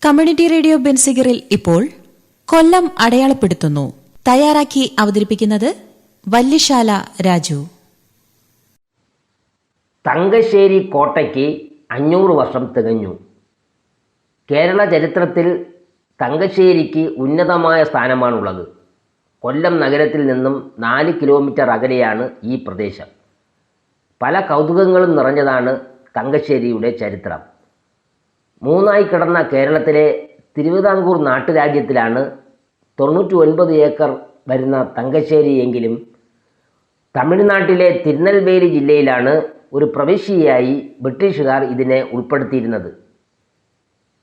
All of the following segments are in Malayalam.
കമ്മ്യൂണിറ്റി റേഡിയോ ബെൻസിഗറിൽ ഇപ്പോൾ കൊല്ലം അടയാളപ്പെടുത്തുന്നു. തയ്യാറാക്കി അവതരിപ്പിക്കുന്നത് വല്യശാല രാജു. തങ്കശ്ശേരി കോട്ടയ്ക്ക് 500 വർഷം തികഞ്ഞു. കേരള ചരിത്രത്തിൽ തങ്കശ്ശേരിക്ക് ഉന്നതമായ സ്ഥാനമാണുള്ളത്. കൊല്ലം നഗരത്തിൽ നിന്നും 4 കിലോമീറ്റർ അകലെയാണ് ഈ പ്രദേശം. പല കൗതുകങ്ങളും നിറഞ്ഞതാണ് തങ്കശ്ശേരിയുടെ ചരിത്രം. മൂന്നായി കിടന്ന കേരളത്തിലെ തിരുവിതാംകൂർ നാട്ടുരാജ്യത്തിലാണ് 99 ഏക്കർ വരുന്ന തങ്കശ്ശേരി എങ്കിലും തമിഴ്നാട്ടിലെ തിരുനെൽവേലി ജില്ലയിലാണ് ഒരു പ്രവിശ്യയായി ബ്രിട്ടീഷുകാർ ഇതിനെ ഉൾപ്പെടുത്തിയിരുന്നത്.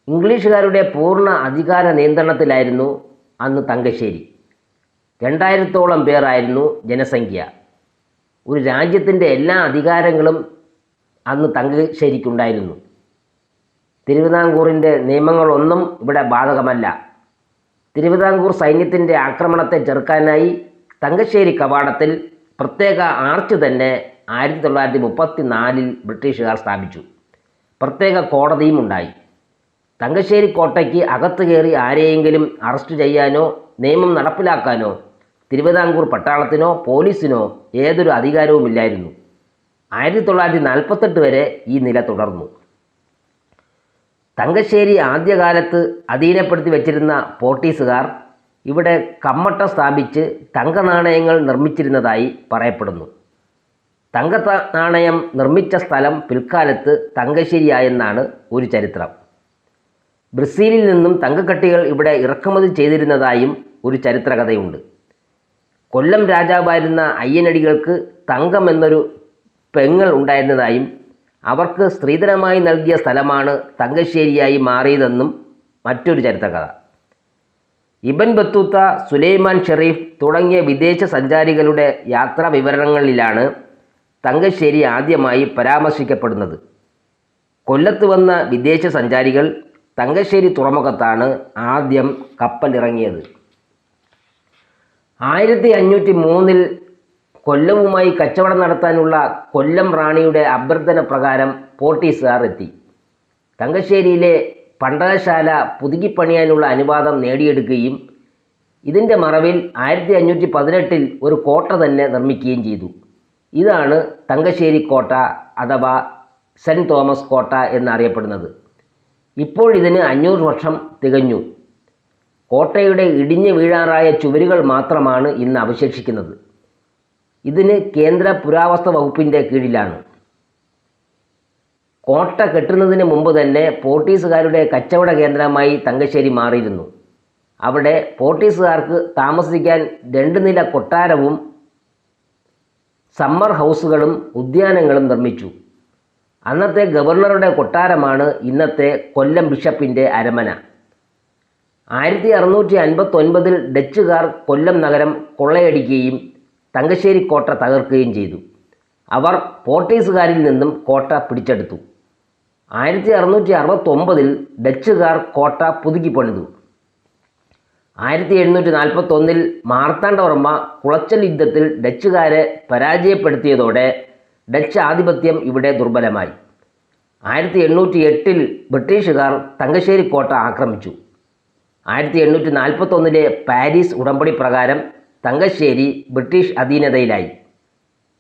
ഇംഗ്ലീഷുകാരുടെ പൂർണ്ണ അധികാര നിയന്ത്രണത്തിലായിരുന്നു അന്ന് തങ്കശ്ശേരി. 2000-ഓളം പേരായിരുന്നു ജനസംഖ്യ. ഒരു രാജ്യത്തിൻ്റെ എല്ലാ അധികാരങ്ങളും അന്ന് തങ്കശ്ശേരിക്കുണ്ടായിരുന്നു. തിരുവിതാംകൂറിൻ്റെ നിയമങ്ങളൊന്നും ഇവിടെ ബാധകമല്ല. തിരുവിതാംകൂർ സൈന്യത്തിൻ്റെ ആക്രമണത്തെ ചെറുക്കാനായി തങ്കശ്ശേരി കവാടത്തിൽ പ്രത്യേക ആർച്ച് തന്നെ 1934 ബ്രിട്ടീഷുകാർ സ്ഥാപിച്ചു. പ്രത്യേക കോടതിയും ഉണ്ടായി. തങ്കശ്ശേരി കോട്ടയ്ക്ക് അകത്ത് കയറി ആരെയെങ്കിലും അറസ്റ്റ് ചെയ്യാനോ നിയമം നടപ്പിലാക്കാനോ തിരുവിതാംകൂർ പട്ടാളത്തിനോ പോലീസിനോ ഏതൊരു അധികാരവുമില്ലായിരുന്നു. 1948 വരെ ഈ നില തുടർന്നു. തങ്കശ്ശേരി ആദ്യകാലത്ത് അധീനപ്പെടുത്തി വച്ചിരുന്ന പോർട്ടീസുകാർ ഇവിടെ കമ്മട്ട സ്ഥാപിച്ച് തങ്കനാണയങ്ങൾ നിർമ്മിച്ചിരുന്നതായി പറയപ്പെടുന്നു. നാണയം നിർമ്മിച്ച സ്ഥലം പിൽക്കാലത്ത് തങ്കശ്ശേരിയായെന്നാണ് ഒരു ചരിത്രം. ബ്രസീലിൽ നിന്നും തങ്കക്കട്ടികൾ ഇവിടെ ഇറക്കുമതി ചെയ്തിരുന്നതായും ഒരു ചരിത്രകഥയുണ്ട്. കൊല്ലം രാജാവായിരുന്ന അയ്യനടികൾക്ക് തങ്കം എന്നൊരു പെങ്ങൾ ഉണ്ടായിരുന്നതായും അവർക്ക് സ്ത്രീധനമായി നൽകിയ സ്ഥലമാണ് തങ്കശ്ശേരിയായി മാറിയതെന്നും മറ്റൊരു ചരിത്രകഥ. ഇബൻ ബത്തൂത്ത, സുലൈമാൻ ഷെരീഫ് തുടങ്ങിയ വിദേശ സഞ്ചാരികളുടെ യാത്രാ വിവരണങ്ങളിലാണ് തങ്കശ്ശേരി ആദ്യമായി പരാമർശിക്കപ്പെടുന്നത്. കൊല്ലത്ത് വന്ന വിദേശ സഞ്ചാരികൾ തങ്കശ്ശേരി തുറമുഖത്താണ് ആദ്യം കപ്പലിറങ്ങിയത്. 1503 കൊല്ലവുമായി കച്ചവടം നടത്താനുള്ള കൊല്ലം റാണിയുടെ അഭ്യർത്ഥന പ്രകാരം പോർട്ടീസുകാർ എത്തി. തങ്കശ്ശേരിയിലെ പണ്ടകശാല പുതുക്കിപ്പണിയാനുള്ള അനുവാദം നേടിയെടുക്കുകയും ഇതിൻ്റെ മറവിൽ 1518 ഒരു കോട്ട തന്നെ നിർമ്മിക്കുകയും ചെയ്തു. ഇതാണ് തങ്കശ്ശേരി കോട്ട അഥവാ സെൻറ്റ് തോമസ് കോട്ട എന്നറിയപ്പെടുന്നത്. ഇപ്പോൾ ഇതിന് 500 വർഷം തികഞ്ഞു. കോട്ടയുടെ ഇടിഞ്ഞു വീഴാറായ ചുവരുകൾ മാത്രമാണ് ഇന്ന് അവശേഷിക്കുന്നത്. ഇതിന് കേന്ദ്ര പുരാവസ്തു വകുപ്പിൻ്റെ കീഴിലാണ്. കോട്ട കെട്ടുന്നതിന് മുമ്പ് തന്നെ പോർട്ടീസുകാരുടെ കച്ചവട കേന്ദ്രമായി തങ്കശ്ശേരി മാറിയിരുന്നു. അവിടെ പോർട്ടീസുകാർക്ക് താമസിക്കാൻ 2 നില കൊട്ടാരവും സമ്മർ ഹൗസുകളും ഉദ്യാനങ്ങളും നിർമ്മിച്ചു. അന്നത്തെ ഗവർണറുടെ കൊട്ടാരമാണ് ഇന്നത്തെ കൊല്ലം ബിഷപ്പിൻ്റെ അരമന. 1659 ഡച്ചുകാർ കൊല്ലം നഗരം കൊള്ളയടിക്കുകയും തങ്കശ്ശേരി കോട്ട തകർക്കുകയും ചെയ്തു. അവർ പോർട്ടീസുകാരിൽ നിന്നും കോട്ട പിടിച്ചെടുത്തു. 1669 ഡച്ചുകാർ കോട്ട പുതുക്കി പണിതു. 1741 മാർത്താണ്ഡവർമ്മ കുളച്ചൽ യുദ്ധത്തിൽ ഡച്ചുകാരെ പരാജയപ്പെടുത്തിയതോടെ ഡച്ച് ആധിപത്യം ഇവിടെ ദുർബലമായി. 1808 ബ്രിട്ടീഷുകാർ തങ്കശ്ശേരി കോട്ട ആക്രമിച്ചു. 1841 പാരീസ് ഉടമ്പടി പ്രകാരം തങ്കശ്ശേരി ബ്രിട്ടീഷ് അധീനതയിലായി.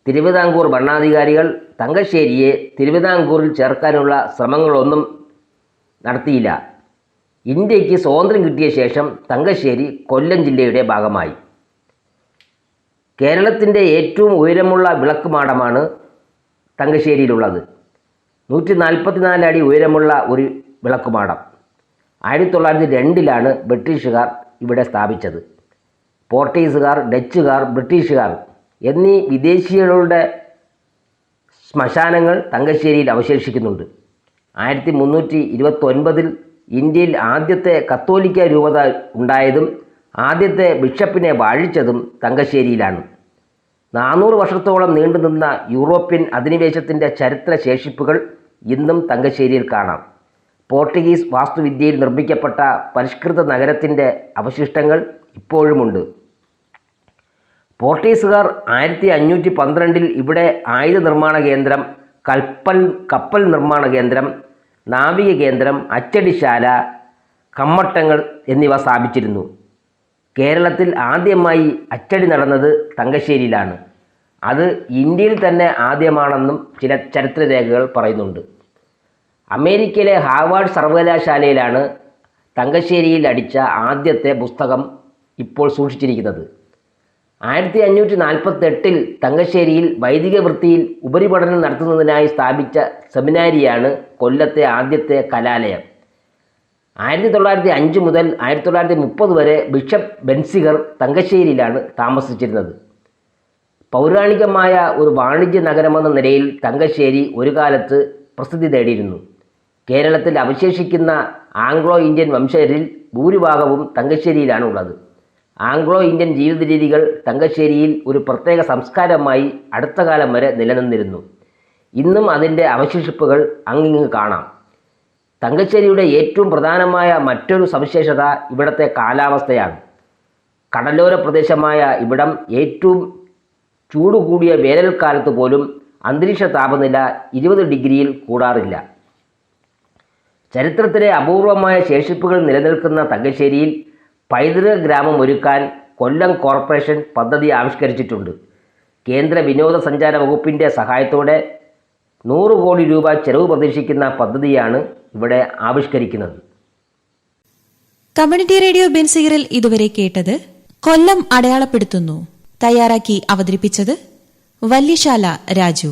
തിരുവിതാംകൂർ ഭരണാധികാരികൾ തങ്കശ്ശേരിയെ തിരുവിതാംകൂറിൽ ചേർക്കാനുള്ള ശ്രമങ്ങളൊന്നും നടത്തിയില്ല. ഇന്ത്യക്ക് സ്വാതന്ത്ര്യം കിട്ടിയ ശേഷം തങ്കശ്ശേരി കൊല്ലം ജില്ലയുടെ ഭാഗമായി. കേരളത്തിൻ്റെ ഏറ്റവും ഉയരമുള്ള വിളക്കുമാടമാണ് തങ്കശ്ശേരിയിലുള്ളത്. 144 അടി ഉയരമുള്ള ഒരു വിളക്കുമാടം 1902 ബ്രിട്ടീഷുകാർ ഇവിടെ സ്ഥാപിച്ചത്. പോർട്ടീസുകാർ, ഡച്ചുകാർ, ബ്രിട്ടീഷുകാർ എന്നീ വിദേശികളുടെ ശ്മശാനങ്ങൾ തങ്കശ്ശേരിയിൽ അവശേഷിക്കുന്നുണ്ട്. 1329 ഇന്ത്യയിൽ ആദ്യത്തെ കത്തോലിക്ക രൂപത ഉണ്ടായതും ആദ്യത്തെ ബിഷപ്പിനെ വാഴിച്ചതും തങ്കശ്ശേരിയിലാണ്. 400 വർഷത്തോളം നീണ്ടുനിന്ന യൂറോപ്യൻ അധിനിവേശത്തിൻ്റെ ചരിത്ര ശേഷിപ്പുകൾ ഇന്നും തങ്കശ്ശേരിയിൽ കാണാം. പോർട്ടുഗീസ് വാസ്തുവിദ്യയിൽ നിർമ്മിക്കപ്പെട്ട പരിഷ്കൃത നഗരത്തിൻ്റെ അവശിഷ്ടങ്ങൾ ഇപ്പോഴുമുണ്ട്. പോർട്ടീസുകാർ 1512 ഇവിടെ ആയുധ നിർമ്മാണ കേന്ദ്രം, കപ്പൽ നിർമ്മാണ കേന്ദ്രം, നാവിക കേന്ദ്രം, അച്ചടിശാല, കമ്മട്ടങ്ങൾ എന്നിവ സ്ഥാപിച്ചിരുന്നു. കേരളത്തിൽ ആദ്യമായി അച്ചടി നടന്നത് തങ്കശ്ശേരിയിലാണ്. അത് ഇന്ത്യയിൽ തന്നെ ആദ്യമാണെന്നും ചില ചരിത്രരേഖകൾ പറയുന്നുണ്ട്. അമേരിക്കയിലെ ഹാർവാർഡ് സർവകലാശാലയിലാണ് തങ്കശ്ശേരിയിൽ അടിച്ച ആദ്യത്തെ പുസ്തകം ഇപ്പോൾ സൂക്ഷിച്ചിരിക്കുന്നത്. 1548 തങ്കശ്ശേരിയിൽ വൈദിക വൃത്തിയിൽ ഉപരിപഠനം നടത്തുന്നതിനായി സ്ഥാപിച്ച സെമിനാരിയാണ് കൊല്ലത്തെ ആദ്യത്തെ കലാലയം. 1905 മുതൽ 1930 വരെ ബിഷപ്പ് ബെൻസിഗർ തങ്കശ്ശേരിയിലാണ് താമസിച്ചിരുന്നത്. പൗരാണികമായ ഒരു വാണിജ്യ നഗരമെന്ന നിലയിൽ തങ്കശ്ശേരി ഒരു കാലത്ത് പ്രസിദ്ധി നേടിയിരുന്നു. കേരളത്തിൽ അവശേഷിക്കുന്ന ആംഗ്ലോ ഇന്ത്യൻ വംശജരിൽ ഭൂരിഭാഗവും തങ്കശ്ശേരിയിലാണ് ഉള്ളത്. ആംഗ്ലോ ഇന്ത്യൻ ജീവിത രീതികൾ തങ്കശ്ശേരിയിൽ ഒരു പ്രത്യേക സംസ്കാരമായി അടുത്ത കാലം വരെ നിലനിന്നിരുന്നു. ഇന്നും അതിൻ്റെ അവശേഷിപ്പുകൾ അങ്ങിങ്ങ് കാണാം. തങ്കശ്ശേരിയുടെ ഏറ്റവും പ്രധാനമായ മറ്റൊരു സവിശേഷത ഇവിടുത്തെ കാലാവസ്ഥയാണ്. കടലോര പ്രദേശമായ ഇവിടം ഏറ്റവും ചൂടുകൂടിയ വേനൽക്കാലത്ത് പോലും അന്തരീക്ഷ താപനില 20 ഡിഗ്രിയിൽ കൂടാറില്ല. ചരിത്രത്തിലെ അപൂർവമായ ശേഷിപ്പുകൾ നിലനിൽക്കുന്ന തങ്കശ്ശേരിയിൽ പൈതൃക ഗ്രാമം ഒരുക്കാൻ കൊല്ലം കോർപ്പറേഷൻ പദ്ധതി ആവിഷ്കരിച്ചിട്ടുണ്ട്. കേന്ദ്ര വിനോദസഞ്ചാര വകുപ്പിൻ്റെ സഹായത്തോടെ 100 കോടി രൂപ ചെലവ് പ്രതീക്ഷിക്കുന്ന പദ്ധതിയാണ് ഇവിടെ ആവിഷ്കരിക്കുന്നത്. കമ്മ്യൂണിറ്റി റേഡിയോ ബെൻസിഗറിൽ ഇതുവരെ കേട്ടത് കൊല്ലം അടയാളപ്പെടുത്തുന്നു. തയ്യാറാക്കി അവതരിപ്പിച്ചത് വല്യശാല രാജു.